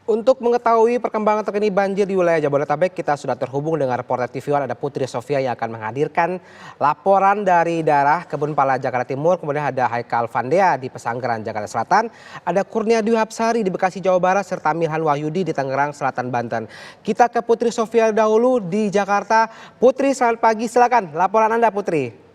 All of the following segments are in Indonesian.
Untuk mengetahui perkembangan terkini banjir di wilayah Jabodetabek, kita sudah terhubung dengan reporter TV One, ada Putri Sofia yang akan menghadirkan laporan dari daerah Kebun Pala, Jakarta Timur. Kemudian ada Haikal Vandea di Pesanggeran, Jakarta Selatan. Ada Kurnia Dwi Hapsari di Bekasi, Jawa Barat, serta Mirhan Wahyudi di Tangerang Selatan, Banten. Kita ke Putri Sofia dahulu di Jakarta. Putri, selamat pagi, silakan laporan Anda, Putri.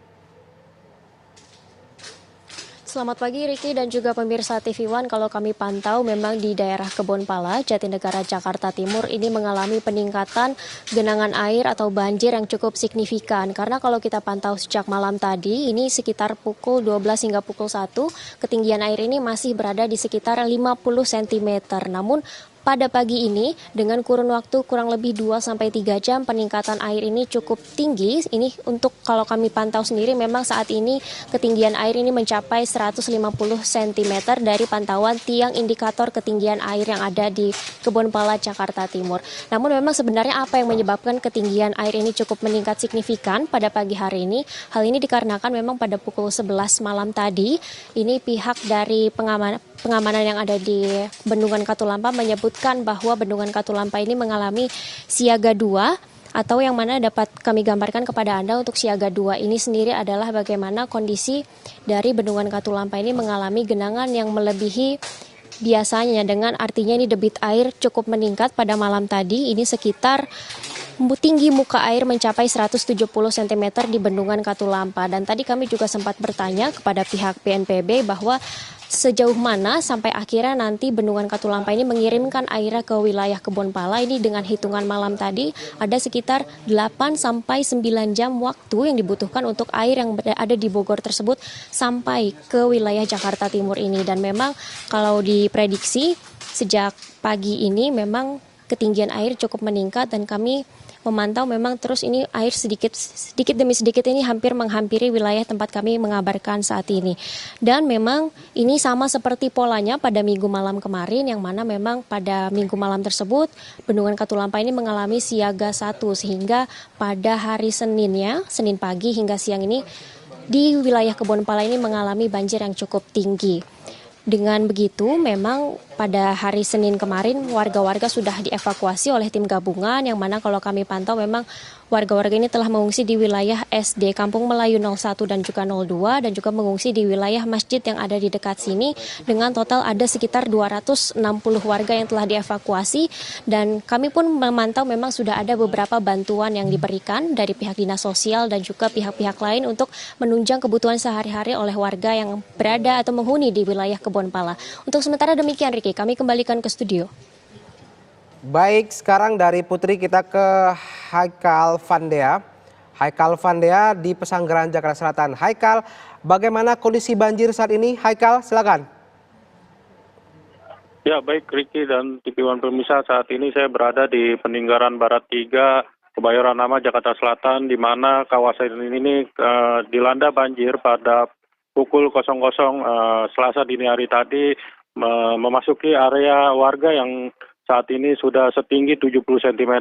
Selamat pagi Riki dan juga pemirsa TV One. Kalau kami pantau memang di daerah Kebun Pala, Jatinegara, Jakarta Timur ini mengalami peningkatan genangan air atau banjir yang cukup signifikan. Karena kalau kita pantau sejak malam tadi, ini sekitar pukul 12 hingga pukul 1, ketinggian air ini masih berada di sekitar 50 cm. Namun pada pagi ini dengan kurun waktu kurang lebih 2-3 jam peningkatan air ini cukup tinggi. Ini untuk kalau kami pantau sendiri memang saat ini ketinggian air ini mencapai 150 cm dari pantauan tiang indikator ketinggian air yang ada di Kebun-Pala, Jakarta Timur. Namun memang sebenarnya apa yang menyebabkan ketinggian air ini cukup meningkat signifikan pada pagi hari ini? Hal ini dikarenakan memang pada pukul 11 malam tadi ini pihak dari pengamanan yang ada di Bendungan Katulampa menyebutkan bahwa Bendungan Katulampa ini mengalami siaga 2 atau yang mana dapat kami gambarkan kepada Anda untuk siaga 2 ini sendiri adalah bagaimana kondisi dari Bendungan Katulampa ini mengalami genangan yang melebihi biasanya, dengan artinya ini debit air cukup meningkat pada malam tadi. Ini sekitar tinggi muka air mencapai 170 cm di Bendungan Katulampa. Dan tadi kami juga sempat bertanya kepada pihak BNPB bahwa sejauh mana sampai akhirnya nanti Bendungan Katulampa ini mengirimkan airnya ke wilayah Kebun-Pala. Ini dengan hitungan malam tadi ada sekitar 8-9 jam waktu yang dibutuhkan untuk air yang ada di Bogor tersebut sampai ke wilayah Jakarta Timur ini. Dan memang kalau diprediksi sejak pagi ini memang ketinggian air cukup meningkat dan kami memantau memang terus ini air sedikit demi sedikit ini hampir menghampiri wilayah tempat kami mengabarkan saat ini. Dan memang ini sama seperti polanya pada minggu malam kemarin, yang mana memang pada minggu malam tersebut Bendungan Katulampa ini mengalami siaga 1, sehingga pada hari Senin pagi hingga siang ini di wilayah Kebun-Pala ini mengalami banjir yang cukup tinggi. Dengan begitu, memang pada hari Senin kemarin warga-warga sudah dievakuasi oleh tim gabungan, yang mana kalau kami pantau memang warga-warga ini telah mengungsi di wilayah SD Kampung Melayu 01 dan juga 02 dan juga mengungsi di wilayah masjid yang ada di dekat sini. Dengan total ada sekitar 260 warga yang telah dievakuasi, dan kami pun memantau memang sudah ada beberapa bantuan yang diberikan dari pihak dinas sosial dan juga pihak-pihak lain untuk menunjang kebutuhan sehari-hari oleh warga yang berada atau menghuni di wilayah Kebun-Pala. Untuk sementara demikian Riki, kami kembalikan ke studio. Baik, sekarang dari Putri kita ke Haikal Vandea. Haikal Vandea di Pesanggeran, Jakarta Selatan. Haikal, bagaimana kondisi banjir saat ini? Haikal, silakan. Ya, baik Riki dan TV One pemirsa, saat ini saya berada di Peninggaran Barat 3, Kebayoran Lama, Jakarta Selatan, di mana kawasan ini dilanda banjir pada pukul 00 Selasa dini hari tadi, memasuki area warga yang saat ini sudah setinggi 70 cm,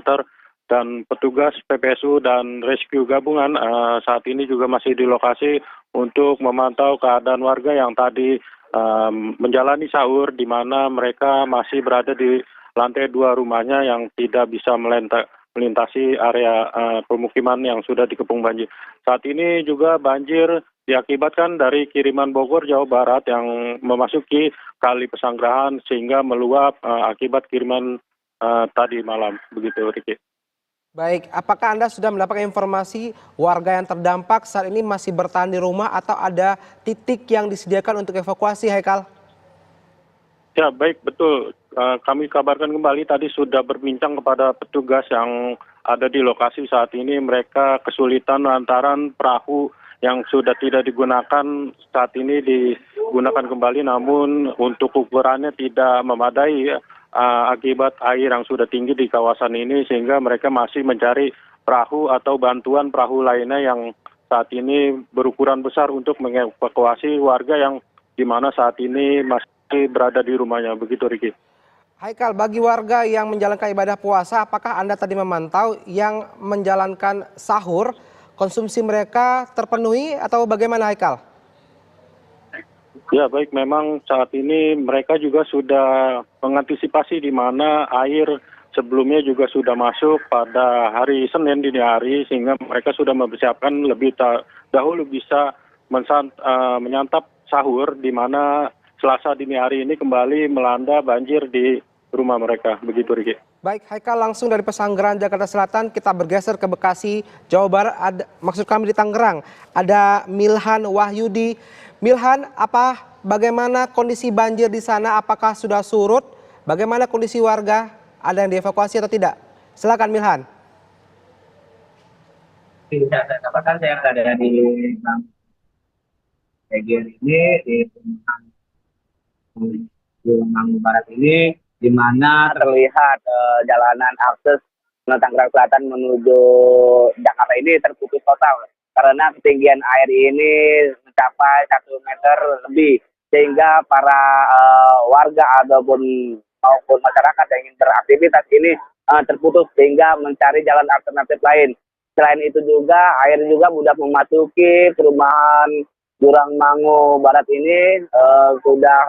dan petugas PPSU dan rescue gabungan saat ini juga masih di lokasi untuk memantau keadaan warga yang tadi menjalani sahur, di mana mereka masih berada di lantai 2 rumahnya yang tidak bisa melintasi area pemukiman yang sudah dikepung banjir. Saat ini juga banjir diakibatkan dari kiriman Bogor, Jawa Barat yang memasuki Kali Pesanggerahan sehingga meluap akibat kiriman tadi malam. Begitu, Riki. Baik, apakah Anda sudah mendapatkan informasi warga yang terdampak saat ini masih bertahan di rumah atau ada titik yang disediakan untuk evakuasi, Haikal? Ya, baik, betul. Kami kabarkan kembali tadi sudah berbincang kepada petugas yang ada di lokasi. Saat ini mereka kesulitan lantaran perahu yang sudah tidak digunakan saat ini digunakan kembali, namun untuk ukurannya tidak memadai akibat air yang sudah tinggi di kawasan ini, sehingga mereka masih mencari perahu atau bantuan perahu lainnya yang saat ini berukuran besar untuk mengevakuasi warga yang di mana saat ini masih berada di rumahnya. Begitu, Riki. Haikal, bagi warga yang menjalankan ibadah puasa, apakah Anda tadi memantau yang menjalankan sahur, konsumsi mereka terpenuhi atau bagaimana, Haikal? Ya baik, memang saat ini mereka juga sudah mengantisipasi di mana air sebelumnya juga sudah masuk pada hari Senin dini hari, sehingga mereka sudah mempersiapkan lebih dahulu bisa menyantap sahur, di mana Selasa dini hari ini kembali melanda banjir di rumah mereka. Begitu, Riki. Baik, Haikal, langsung dari Pesanggerahan, Jakarta Selatan, kita bergeser ke Bekasi, Jawa Barat. Maksud kami di Tangerang, ada Milhan Wahyudi. Milhan, bagaimana kondisi banjir di sana? Apakah sudah surut? Bagaimana kondisi warga? Ada yang dievakuasi atau tidak? Silakan Milhan. Tidak saya katakan saya berada di bagian ini di Tangerang Barat ini, di mana terlihat jalanan akses Tangerang Selatan menuju Jakarta ini terputus total karena ketinggian air ini mencapai 1 meter lebih, sehingga para warga maupun masyarakat yang ingin beraktivitas ini terputus sehingga mencari jalan alternatif lain. Selain itu juga air juga mudah memasuki perumahan Jurang Mangu Barat ini, sudah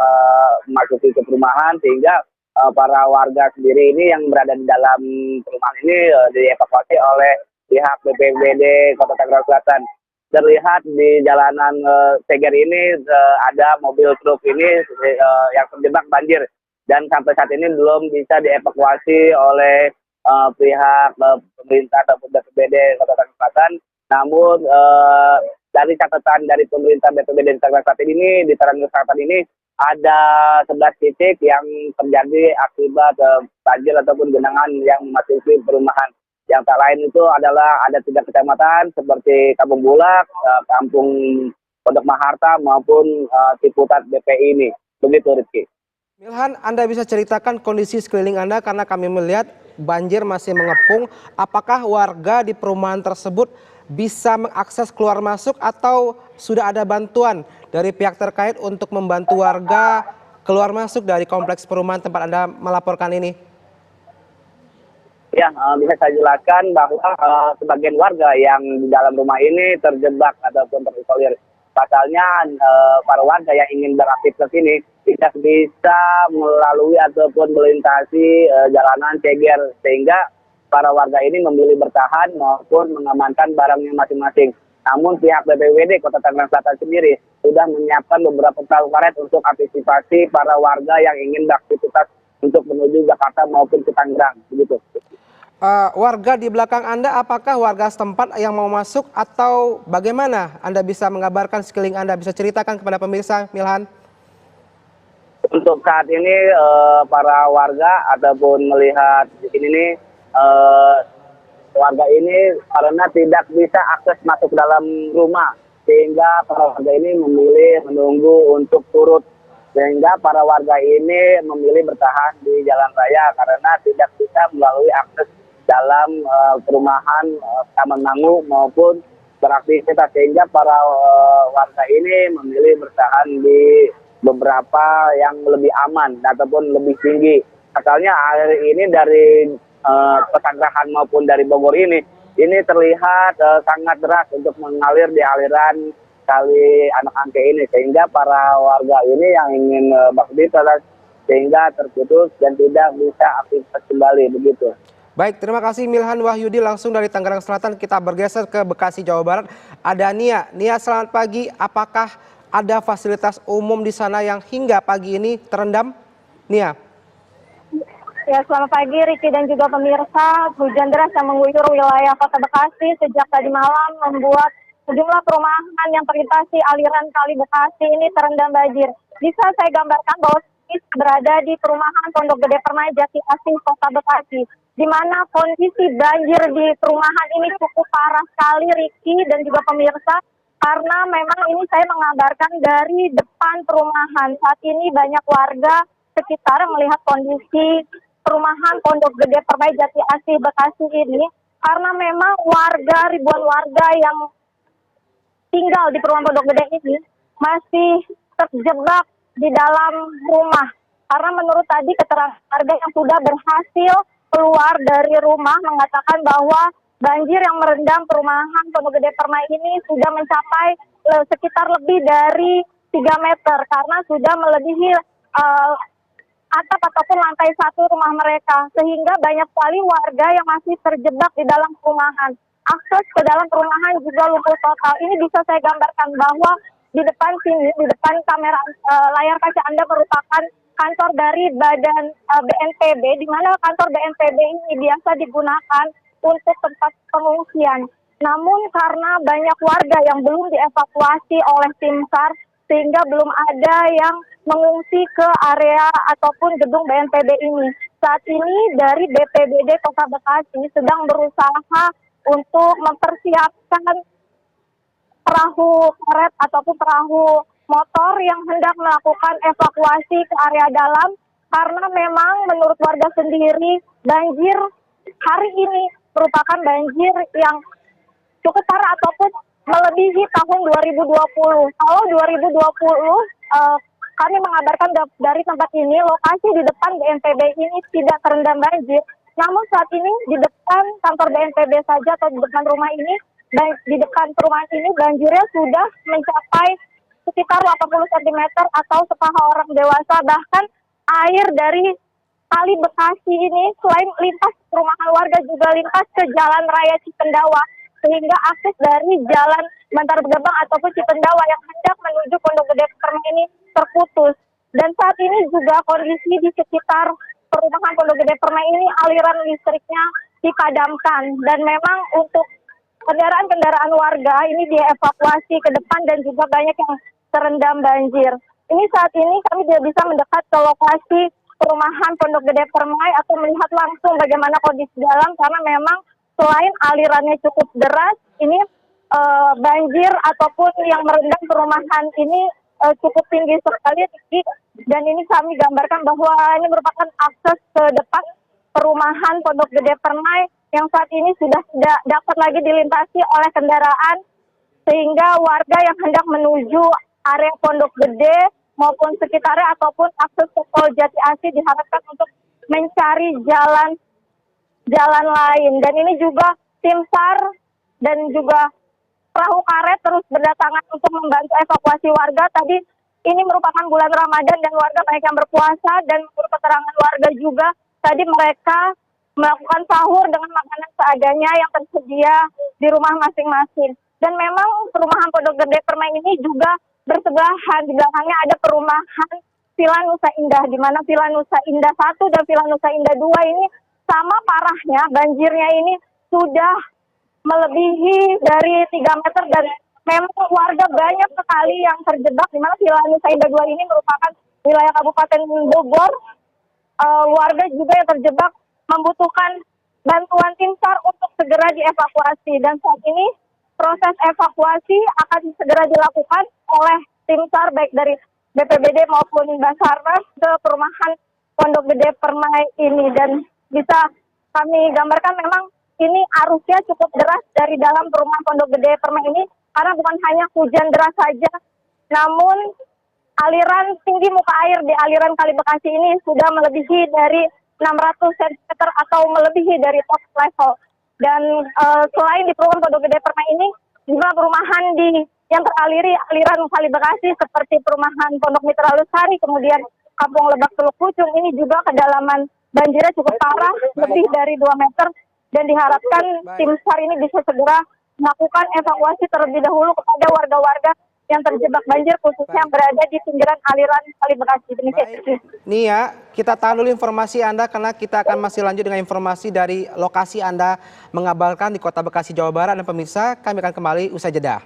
memasuki ke perumahan, sehingga para warga sendiri ini yang berada di dalam perumahan ini dievakuasi oleh pihak BPBD Kota Tangerang Selatan. Terlihat di jalanan Seger ini ada mobil truk ini yang terjebak banjir, dan sampai saat ini belum bisa dievakuasi oleh pihak pemerintah ataupun BPBD Kota Tangerang Selatan. Namun dari catatan dari pemerintah BPBD di Tangerang Selatan ini, di Tangerang Selatan ini ada 11 titik yang terjadi akibat banjir ataupun genangan yang memasuki perumahan. Yang tak lain itu adalah ada 3 kecamatan seperti Kampung Bulak, Kampung Pondok Maharta maupun Ciputat BPI ini. Begitu, Rizky. Milhan, Anda bisa ceritakan kondisi sekeliling Anda karena kami melihat banjir masih mengepung. Apakah warga di perumahan tersebut bisa mengakses keluar masuk atau sudah ada bantuan dari pihak terkait untuk membantu warga keluar masuk dari kompleks perumahan tempat Anda melaporkan ini? Ya, bisa saya jelaskan bahwa sebagian warga yang di dalam rumah ini terjebak ataupun terisolir. Pasalnya para warga yang ingin beraktivitas ini tidak bisa melalui ataupun melintasi jalanan Ceger, sehingga para warga ini memilih bertahan maupun mengamankan barangnya masing-masing. Namun pihak BPBD Kota Tangerang Selatan sendiri sudah menyiapkan beberapa perahu karet untuk antisipasi para warga yang ingin beraktivitas untuk menuju Jakarta maupun ke Tangerang. Begitu. Warga di belakang Anda, apakah warga setempat yang mau masuk atau bagaimana? Anda bisa mengabarkan sekeliling Anda, bisa ceritakan kepada pemirsa, Milhan? Untuk saat ini para warga ataupun melihat di sini nih, warga ini karena tidak bisa akses masuk dalam rumah, sehingga para warga ini memilih menunggu untuk surut, sehingga para warga ini memilih bertahan di jalan raya karena tidak bisa melalui akses dalam perumahan Taman Mangu maupun beraktivitas, sehingga para warga ini memilih bertahan di beberapa yang lebih aman ataupun lebih tinggi. Asalnya air ini dari Pesanggerahan maupun dari Bogor ini terlihat sangat deras untuk mengalir di aliran Kali Anak Angke ini, sehingga para warga ini yang ingin beraktivitas sehingga terputus dan tidak bisa aktivitas kembali, begitu. Baik, terima kasih Milhan Wahyudi langsung dari Tangerang Selatan. Kita bergeser ke Bekasi, Jawa Barat. Ada Nia. Nia, selamat pagi. Apakah ada fasilitas umum di sana yang hingga pagi ini terendam? Nia. Ya, selamat pagi Riki dan juga pemirsa. Hujan deras yang mengguyur wilayah Kota Bekasi sejak tadi malam membuat sejumlah perumahan yang terlintasi aliran Kali Bekasi ini terendam banjir. Bisa saya gambarkan bahwa ini berada di perumahan Pondok Gede Permai Jati Asih Kota Bekasi, di mana kondisi banjir di perumahan ini cukup parah sekali, Riki dan juga pemirsa, karena memang ini saya mengabarkan dari depan perumahan. Saat ini banyak warga sekitar melihat kondisi perumahan Pondok Gede Permai Jati Asih Bekasi ini, karena memang ribuan warga yang tinggal di perumahan Pondok Gede ini masih terjebak di dalam rumah. Karena menurut tadi keterangan warga yang sudah berhasil keluar dari rumah mengatakan bahwa banjir yang merendam perumahan Pondok Gede Permai ini sudah mencapai sekitar lebih dari 3 meter karena sudah melebihi atap ataupun lantai 1 rumah mereka, sehingga banyak sekali warga yang masih terjebak di dalam perumahan. Akses ke dalam perumahan juga lumpuh total. Ini bisa saya gambarkan bahwa di depan sini, di depan kamera layar kaca Anda merupakan kantor dari Badan BNPB, di mana kantor BNPB ini biasa digunakan untuk tempat pengungsian. Namun karena banyak warga yang belum dievakuasi oleh tim SAR, sehingga belum ada yang mengungsi ke area ataupun gedung BNPB ini. Saat ini dari BPBD Kota Bekasi sedang berusaha untuk mempersiapkan perahu karet ataupun perahu motor yang hendak melakukan evakuasi ke area dalam, karena memang menurut warga sendiri banjir hari ini merupakan banjir yang cukup parah ataupun melebihi tahun 2020. Kalau 2020 kami mengabarkan dari tempat ini lokasi di depan BNPB ini tidak terendam banjir. Namun saat ini di depan kantor BNPB saja atau di depan rumah ini, di depan perumahan ini banjirnya sudah mencapai sekitar 80 cm atau sepaha orang dewasa. Bahkan air dari Kali Bekasi ini selain lintas perumahan warga juga lintas ke Jalan Raya Cipendawa, sehingga akses dari Jalan Bantar Gebang ataupun Cipendawa yang hendak menuju Pondok Gede Permai ini terputus. Dan saat ini juga kondisi di sekitar perumahan Pondok Gede Permai ini aliran listriknya dipadamkan, dan memang untuk kendaraan-kendaraan warga ini dievakuasi ke depan dan juga banyak yang terendam banjir. Ini saat ini kami tidak bisa mendekat ke lokasi perumahan Pondok Gede Permai atau melihat langsung bagaimana kondisi dalam, karena memang selain alirannya cukup deras, ini banjir ataupun yang merendam perumahan ini cukup tinggi sekali, dan ini kami gambarkan bahwa ini merupakan akses ke depan perumahan Pondok Gede Permai yang saat ini sudah tidak dapat lagi dilintasi oleh kendaraan, sehingga warga yang hendak menuju area Pondok Gede maupun sekitarnya ataupun akses ke Tol Jati Asih diharapkan untuk mencari jalan lain. Dan ini juga tim SAR dan juga perahu karet terus berdatangan untuk membantu evakuasi warga. Tadi ini merupakan bulan Ramadan dan warga banyak yang berpuasa, dan menurut keterangan warga juga tadi mereka melakukan sahur dengan makanan seadanya yang tersedia di rumah masing-masing. Dan memang perumahan Pondok Gede Permai ini juga bersebelahan, di belakangnya ada perumahan Villa Nusa Indah, di mana Villa Nusa Indah 1 dan Villa Nusa Indah 2 ini sama parahnya, banjirnya ini sudah melebihi dari 3 meter, dan memang warga banyak sekali yang terjebak, di mana Villa Nusa Indah 2 ini merupakan wilayah Kabupaten Bogor. Warga juga yang terjebak membutuhkan bantuan tim SAR untuk segera dievakuasi, dan saat ini proses evakuasi akan segera dilakukan oleh tim SAR baik dari BPBD maupun Basarnas ke perumahan Pondok Gede Permai ini. Dan bisa kami gambarkan memang ini arusnya cukup deras dari dalam perumahan Pondok Gede Permai ini, karena bukan hanya hujan deras saja, namun aliran tinggi muka air di aliran Kali Bekasi ini sudah melebihi dari 600 cm atau melebihi dari top level. Dan selain di perumahan Pondok Gede Permai ini, juga perumahan yang teraliri aliran Kali Bekasi seperti perumahan Pondok Mitra Lusari, kemudian Kampung Lebak Teluk Pucung, ini juga kedalaman banjirnya cukup parah, lebih dari 2 meter, dan diharapkan tim SAR ini bisa segera melakukan evakuasi terlebih dahulu kepada warga-warga yang terjebak banjir, khususnya yang berada di pinggiran aliran Kali Bekasi. Nia, kita tahan dulu informasi Anda karena kita akan masih lanjut dengan informasi dari lokasi Anda mengabarkan di Kota Bekasi, Jawa Barat. Dan pemirsa, kami akan kembali usai jeda.